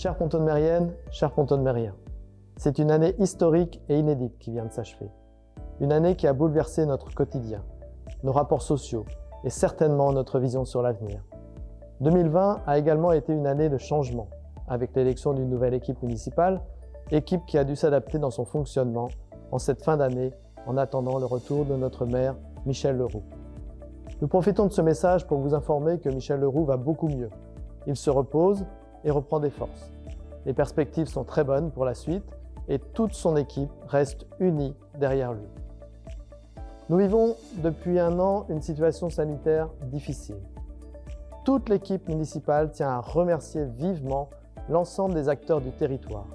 Chères Pontonmériennes, chers Pontonmériens, c'est une année historique et inédite qui vient de s'achever. Une année qui a bouleversé notre quotidien, nos rapports sociaux et certainement notre vision sur l'avenir. 2020 a également été une année de changement, avec l'élection d'une nouvelle équipe municipale, équipe qui a dû s'adapter dans son fonctionnement en cette fin d'année en attendant le retour de notre maire Michel Leroux. Nous profitons de ce message pour vous informer que Michel Leroux va beaucoup mieux. Il se repose et reprend des forces. Les perspectives sont très bonnes pour la suite et toute son équipe reste unie derrière lui. Nous vivons depuis un an une situation sanitaire difficile. Toute l'équipe municipale tient à remercier vivement l'ensemble des acteurs du territoire.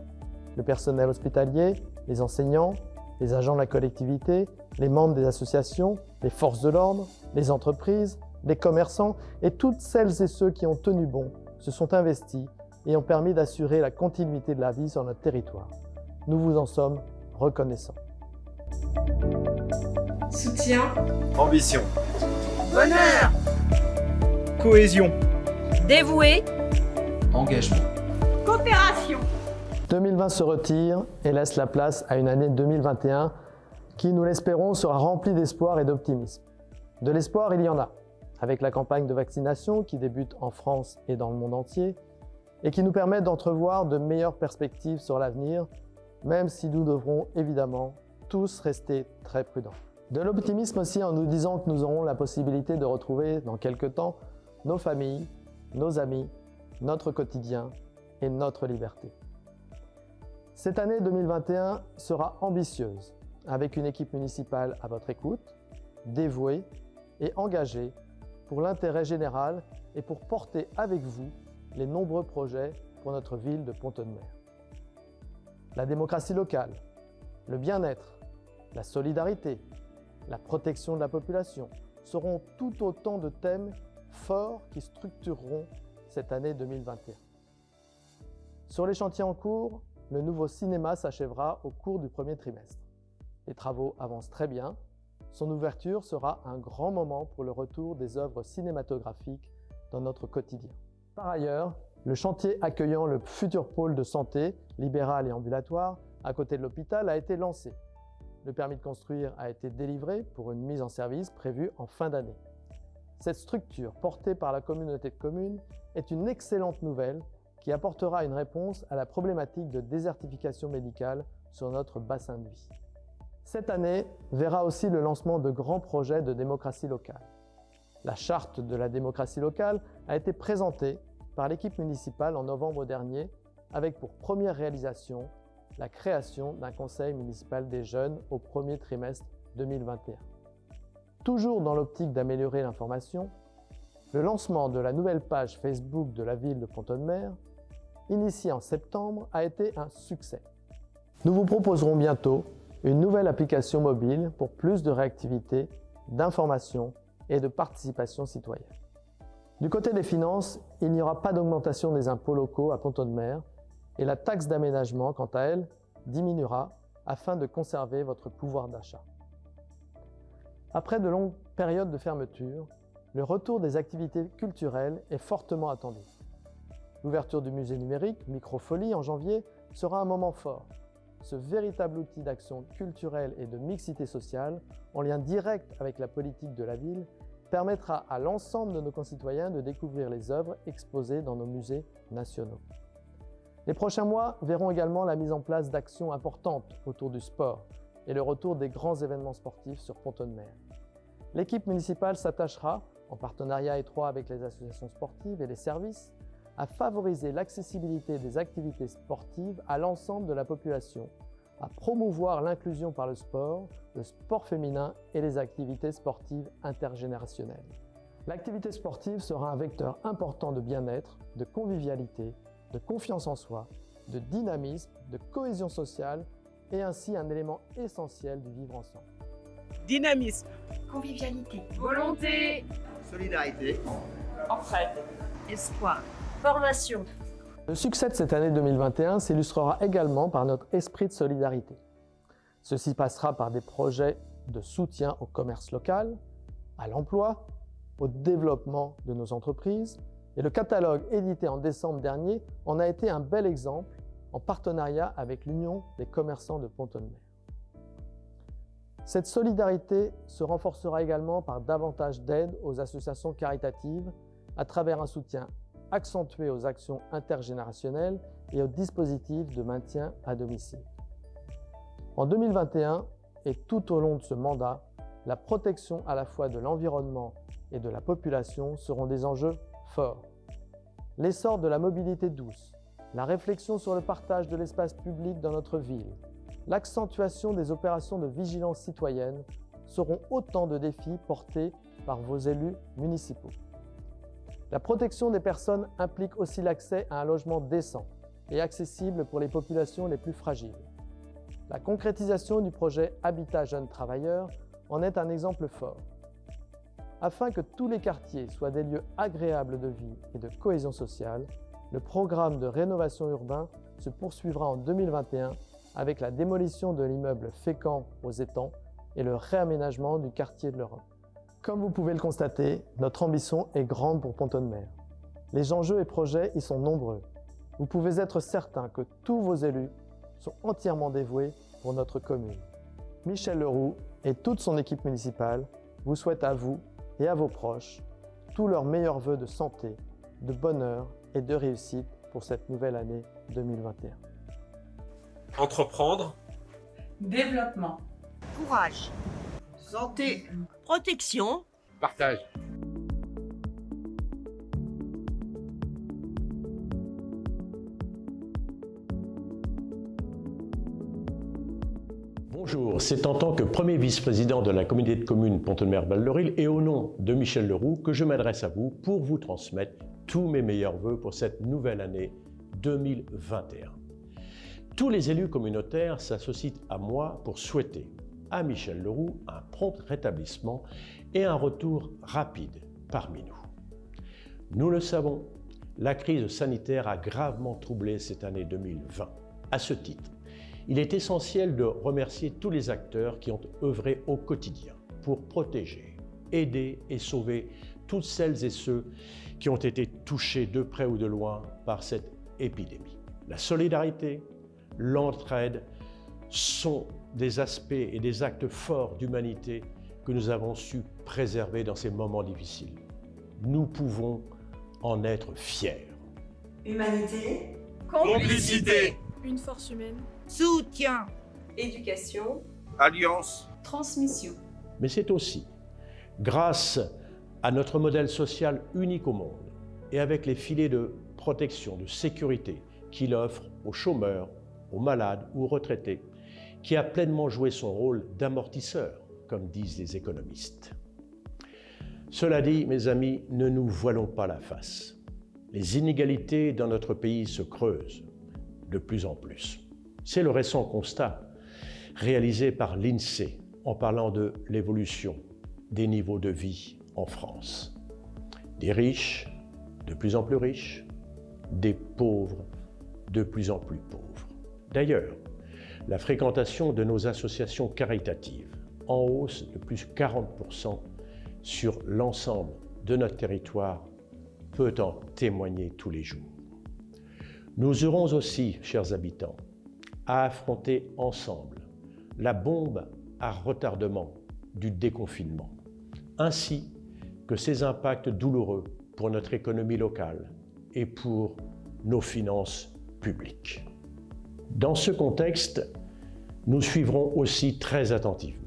Le personnel hospitalier, les enseignants, les agents de la collectivité, les membres des associations, les forces de l'ordre, les entreprises, les commerçants et toutes celles et ceux qui ont tenu bon, se sont investis et ont permis d'assurer la continuité de la vie sur notre territoire. Nous vous en sommes reconnaissants. Soutien. Ambition. Bonheur. Cohésion. Dévoué. Engagement. Coopération. 2020 se retire et laisse la place à une année 2021 qui, nous l'espérons, sera remplie d'espoir et d'optimisme. De l'espoir, il y en a, avec la campagne de vaccination qui débute en France et dans le monde entier et qui nous permet d'entrevoir de meilleures perspectives sur l'avenir, même si nous devrons évidemment tous rester très prudents. De l'optimisme aussi en nous disant que nous aurons la possibilité de retrouver dans quelques temps nos familles, nos amis, notre quotidien et notre liberté. Cette année 2021 sera ambitieuse, avec une équipe municipale à votre écoute, dévouée et engagée pour l'intérêt général et pour porter avec vous les nombreux projets pour notre ville de Pont-de-Mer. La démocratie locale, le bien-être, la solidarité, la protection de la population seront tout autant de thèmes forts qui structureront cette année 2021. Sur les chantiers en cours, le nouveau cinéma s'achèvera au cours du premier trimestre. Les travaux avancent très bien. Son ouverture sera un grand moment pour le retour des œuvres cinématographiques dans notre quotidien. Par ailleurs, le chantier accueillant le futur pôle de santé, libéral et ambulatoire, à côté de l'hôpital, a été lancé. Le permis de construire a été délivré pour une mise en service prévue en fin d'année. Cette structure, portée par la communauté de communes, est une excellente nouvelle qui apportera une réponse à la problématique de désertification médicale sur notre bassin de vie. Cette année verra aussi le lancement de grands projets de démocratie locale. La charte de la démocratie locale a été présentée par l'équipe municipale en novembre dernier avec pour première réalisation la création d'un conseil municipal des jeunes au premier trimestre 2021. Toujours dans l'optique d'améliorer l'information, le lancement de la nouvelle page Facebook de la ville de Pont-de-Mer, initiée en septembre, a été un succès. Nous vous proposerons bientôt une nouvelle application mobile pour plus de réactivité, d'information et de participation citoyenne. Du côté des finances, il n'y aura pas d'augmentation des impôts locaux à Pont-de-Mer et la taxe d'aménagement, quant à elle, diminuera afin de conserver votre pouvoir d'achat. Après de longues périodes de fermeture, le retour des activités culturelles est fortement attendu. L'ouverture du musée numérique Microfolie en janvier sera un moment fort. Ce véritable outil d'action culturelle et de mixité sociale, en lien direct avec la politique de la ville, permettra à l'ensemble de nos concitoyens de découvrir les œuvres exposées dans nos musées nationaux. Les prochains mois verront également la mise en place d'actions importantes autour du sport et le retour des grands événements sportifs sur Pont-de-Mer. L'équipe municipale s'attachera, en partenariat étroit avec les associations sportives et les services, à favoriser l'accessibilité des activités sportives à l'ensemble de la population, à promouvoir l'inclusion par le sport féminin et les activités sportives intergénérationnelles. L'activité sportive sera un vecteur important de bien-être, de convivialité, de confiance en soi, de dynamisme, de cohésion sociale et ainsi un élément essentiel du vivre ensemble. Dynamisme. Convivialité. Volonté. Solidarité. Entraide. Espoir. Formation. Le succès de cette année 2021 s'illustrera également par notre esprit de solidarité. Ceci passera par des projets de soutien au commerce local, à l'emploi, au développement de nos entreprises, Et le catalogue édité en décembre dernier en a été un bel exemple en partenariat avec l'Union des commerçants de Pont-de-Mer. Cette solidarité se renforcera également par davantage d'aide aux associations caritatives à travers un soutien accentué aux actions intergénérationnelles et aux dispositifs de maintien à domicile. En 2021 et tout au long de ce mandat, la protection à la fois de l'environnement et de la population seront des enjeux forts. L'essor de la mobilité douce, la réflexion sur le partage de l'espace public dans notre ville, l'accentuation des opérations de vigilance citoyenne seront autant de défis portés par vos élus municipaux. La protection des personnes implique aussi l'accès à un logement décent et accessible pour les populations les plus fragiles. La concrétisation du projet Habitat Jeunes Travailleurs en est un exemple fort. Afin que tous les quartiers soient des lieux agréables de vie et de cohésion sociale, le programme de rénovation urbain se poursuivra en 2021 avec la démolition de l'immeuble Fécamp aux Étangs et le réaménagement du quartier de l'Europe. Comme vous pouvez le constater, notre ambition est grande pour Pont-de-Mer. Les enjeux et projets y sont nombreux. Vous pouvez être certain que tous vos élus sont entièrement dévoués pour notre commune. Michel Leroux et toute son équipe municipale vous souhaitent à vous et à vos proches tous leurs meilleurs vœux de santé, de bonheur et de réussite pour cette nouvelle année 2021. Entreprendre, Développement. Courage. Santé. Protection. partage. Bonjour, c'est en tant que premier vice-président de la communauté de communes Pont-de-Mer-Val-de-Ril et au nom de Michel Leroux que je m'adresse à vous pour vous transmettre tous mes meilleurs vœux pour cette nouvelle année 2021. Tous les élus communautaires s'associent à moi pour souhaiter à Michel Leroux un prompt rétablissement et un retour rapide parmi nous. Nous le savons, la crise sanitaire a gravement troublé cette année 2020. À ce titre, il est essentiel de remercier tous les acteurs qui ont œuvré au quotidien pour protéger, aider et sauver toutes celles et ceux qui ont été touchés de près ou de loin par cette épidémie. La solidarité, l'entraide sont des aspects et des actes forts d'humanité que nous avons su préserver dans ces moments difficiles. Nous pouvons en être fiers. Humanité, Complicité, Une force humaine. soutien, Éducation. Alliance. transmission. Mais c'est aussi grâce à notre modèle social unique au monde et avec les filets de protection, de sécurité qu'il offre aux chômeurs, aux malades ou aux retraités, qui a pleinement joué son rôle d'amortisseur, comme disent les économistes. Cela dit, mes amis, ne nous voilons pas la face. Les inégalités dans notre pays se creusent de plus en plus. C'est le récent constat réalisé par l'INSEE en parlant de l'évolution des niveaux de vie en France. Des riches de plus en plus riches, des pauvres de plus en plus pauvres. D'ailleurs, la fréquentation de nos associations caritatives, en hausse de plus 40% sur l'ensemble de notre territoire, peut en témoigner tous les jours. Nous aurons aussi, chers habitants, à affronter ensemble la bombe à retardement du déconfinement, ainsi que ses impacts douloureux pour notre économie locale et pour nos finances publiques. Dans ce contexte, nous suivrons aussi très attentivement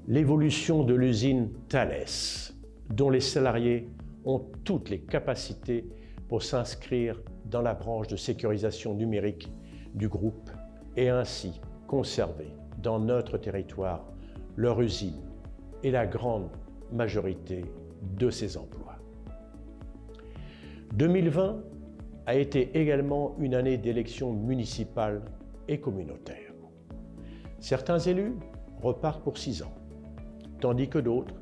l'évolution de l'usine Thales, dont les salariés ont toutes les capacités pour s'inscrire dans la branche de sécurisation numérique du groupe et ainsi conserver dans notre territoire leur usine et la grande majorité de ses emplois. 2020 a été également une année d'élections municipales et communautaires. Certains élus repartent pour 6 ans, tandis que d'autres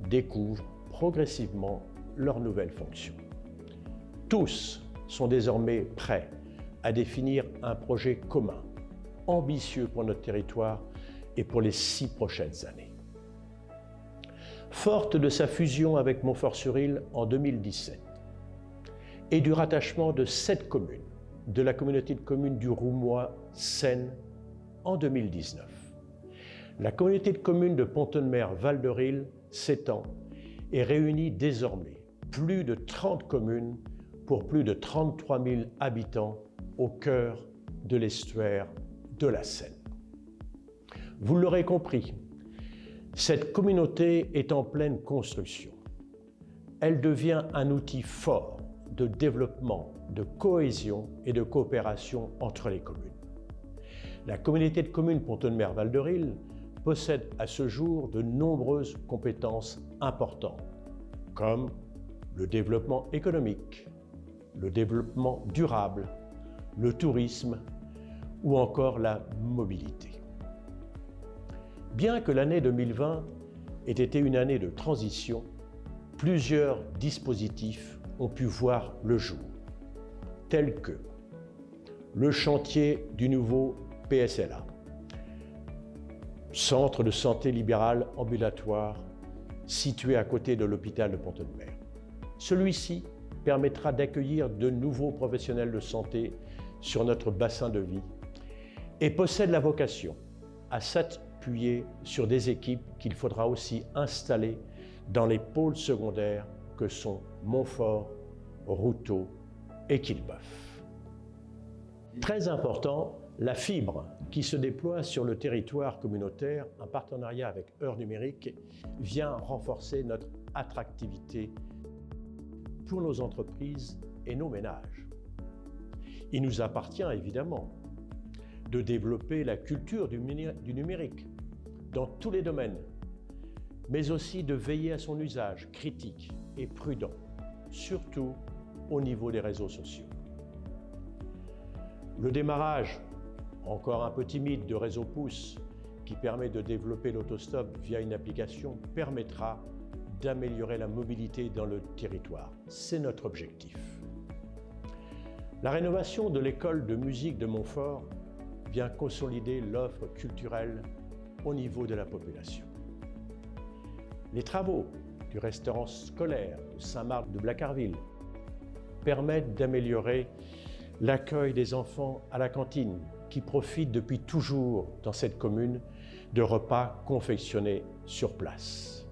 découvrent progressivement leurs nouvelles fonctions. Tous sont désormais prêts à définir un projet commun, ambitieux pour notre territoire et pour les 6 prochaines années. Forte de sa fusion avec Montfort-sur-Île en 2017, et du rattachement de 7 communes de la communauté de communes du Roumois Seine en 2019. La communauté de communes de Pont-de-Mer-Val de Rille s'étend et réunit désormais plus de 30 communes pour plus de 33 000 habitants au cœur de l'estuaire de la Seine. Vous l'aurez compris, cette communauté est en pleine construction. Elle devient un outil fort de développement, de cohésion et de coopération entre les communes. La communauté de communes Pont-de-Mer-Val de Rille possède à ce jour de nombreuses compétences importantes, comme le développement économique, le développement durable, le tourisme ou encore la mobilité. Bien que l'année 2020 ait été une année de transition, plusieurs dispositifs ont pu voir le jour, tels que le chantier du nouveau PSLA, centre de santé libéral ambulatoire situé à côté de l'hôpital de Pont-de-Mer. Celui-ci permettra d'accueillir de nouveaux professionnels de santé sur notre bassin de vie et possède la vocation à s'appuyer sur des équipes qu'il faudra aussi installer dans les pôles secondaires que sont Montfort, Routot et Quillebeuf. Très important, la fibre qui se déploie sur le territoire communautaire en partenariat avec Heure Numérique vient renforcer notre attractivité pour nos entreprises et nos ménages. Il nous appartient évidemment de développer la culture du numérique dans tous les domaines, mais aussi de veiller à son usage critique et prudent, surtout au niveau des réseaux sociaux. Le démarrage, encore un peu timide, de Réseau Pouce, qui permet de développer l'autostop via une application, permettra d'améliorer la mobilité dans le territoire. C'est notre objectif. La rénovation de l'école de musique de Montfort vient consolider l'offre culturelle au niveau de la population. Les travaux du restaurant scolaire de Saint-Marc de Blacarville permettent d'améliorer l'accueil des enfants à la cantine qui profitent depuis toujours dans cette commune de repas confectionnés sur place.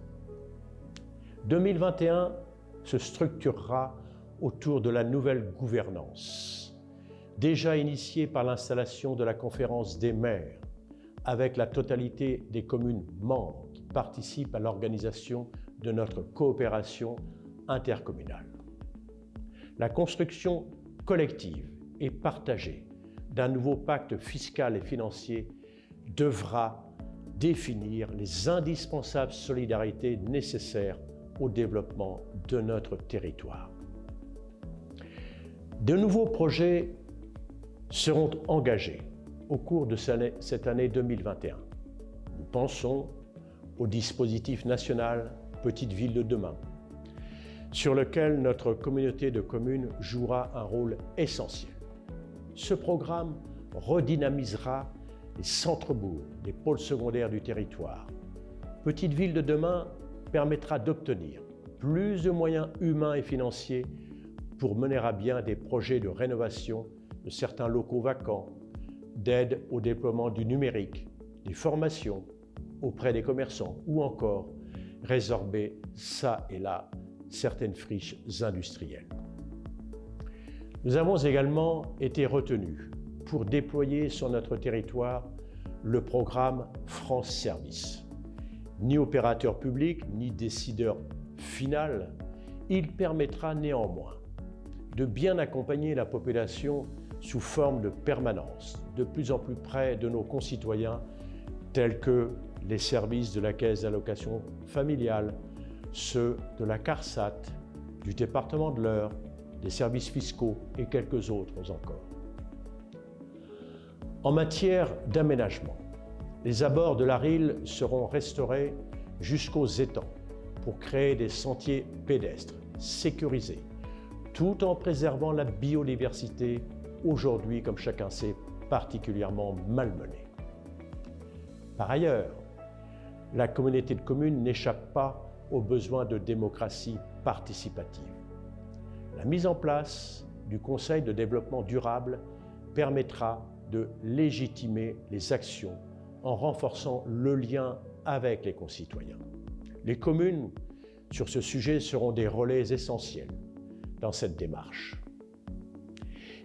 2021 se structurera autour de la nouvelle gouvernance, déjà initiée par l'installation de la conférence des maires, avec la totalité des communes membres qui participent à l'organisation de notre coopération intercommunale. La construction collective et partagée d'un nouveau pacte fiscal et financier devra définir les indispensables solidarités nécessaires au développement de notre territoire. De nouveaux projets seront engagés au cours de cette année 2021. Nous pensons au dispositif national Petites Villes de demain, sur lequel notre communauté de communes jouera un rôle essentiel. Ce programme redynamisera les centres-bourgs, les pôles secondaires du territoire. Petites Villes de demain permettra d'obtenir plus de moyens humains et financiers pour mener à bien des projets de rénovation de certains locaux vacants, d'aide au déploiement du numérique, des formations auprès des commerçants ou encore résorber ça et là certaines friches industrielles. Nous avons également été retenus pour déployer sur notre territoire le programme France Service. Ni opérateur public, ni décideur final, il permettra néanmoins de bien accompagner la population sous forme de permanence, de plus en plus près de nos concitoyens, tels que les services de la Caisse d'allocation familiale, ceux de la CARSAT, du département de l'Eure, des services fiscaux et quelques autres encore. En matière d'aménagement, les abords de la Rille seront restaurés jusqu'aux étangs pour créer des sentiers pédestres sécurisés, tout en préservant la biodiversité, aujourd'hui, comme chacun sait, particulièrement malmenée. Par ailleurs, la communauté de communes n'échappe pas aux besoins de démocratie participative. La mise en place du Conseil de développement durable permettra de légitimer les actions en renforçant le lien avec les concitoyens. Les communes, sur ce sujet, seront des relais essentiels dans cette démarche.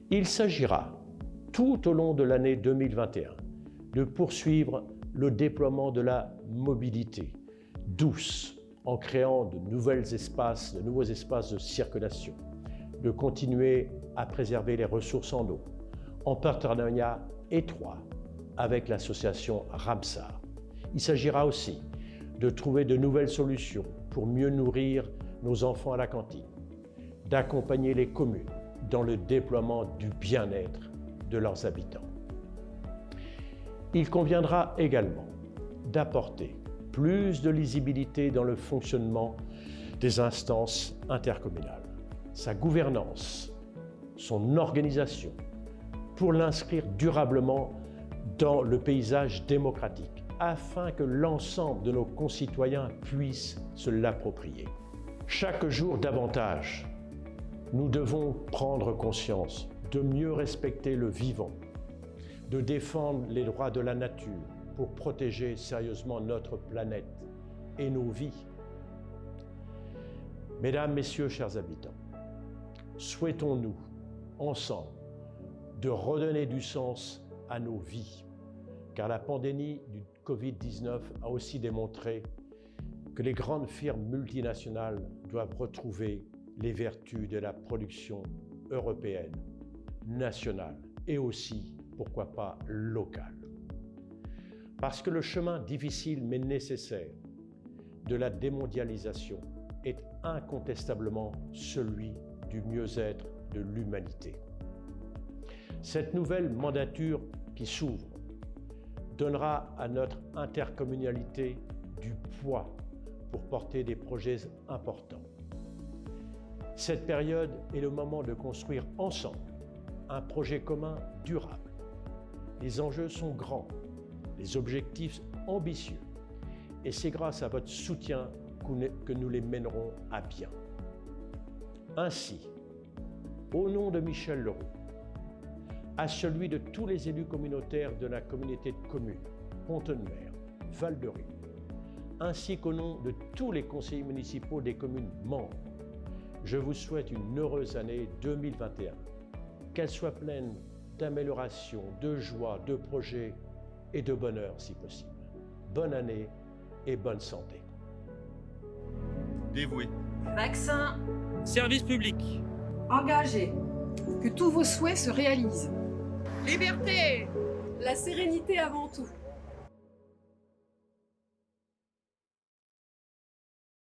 Il s'agira, tout au long de l'année 2021, de poursuivre le déploiement de la mobilité douce en créant de nouveaux espaces de circulation, de continuer à préserver les ressources en eau, en partenariat étroit avec l'association Ramsar. Il s'agira aussi de trouver de nouvelles solutions pour mieux nourrir nos enfants à la cantine, d'accompagner les communes dans le déploiement du bien-être de leurs habitants. Il conviendra également d'apporter plus de lisibilité dans le fonctionnement des instances intercommunales, sa gouvernance, son organisation, pour l'inscrire durablement dans le paysage démocratique, afin que l'ensemble de nos concitoyens puissent se l'approprier. Chaque jour davantage, nous devons prendre conscience de mieux respecter le vivant, de défendre les droits de la nature pour protéger sérieusement notre planète et nos vies. Mesdames, Messieurs, chers habitants, souhaitons-nous, ensemble, de redonner du sens à nos vies, car la pandémie du Covid-19 a aussi démontré que les grandes firmes multinationales doivent retrouver les vertus de la production européenne, nationale et aussi, pourquoi pas, locale. Parce que le chemin difficile mais nécessaire de la démondialisation est incontestablement celui du mieux-être de l'humanité. Cette nouvelle mandature qui s'ouvre donnera à notre intercommunalité du poids pour porter des projets importants. Cette période est le moment de construire ensemble un projet commun durable. Les enjeux sont grands, les objectifs ambitieux, et c'est grâce à votre soutien que nous les mènerons à bien. Ainsi, au nom de Michel Leroux, à celui de tous les élus communautaires de la communauté de communes Pont-de-Mer, Val-de-Rue, ainsi qu'au nom de tous les conseillers municipaux des communes membres, je vous souhaite une heureuse année 2021, qu'elle soit pleine d'améliorations, de joie, de projets et de bonheur si possible. Bonne année et bonne santé. Dévoué. Vaccin. Service public. Engagé. Que tous vos souhaits se réalisent. Liberté. La sérénité avant tout.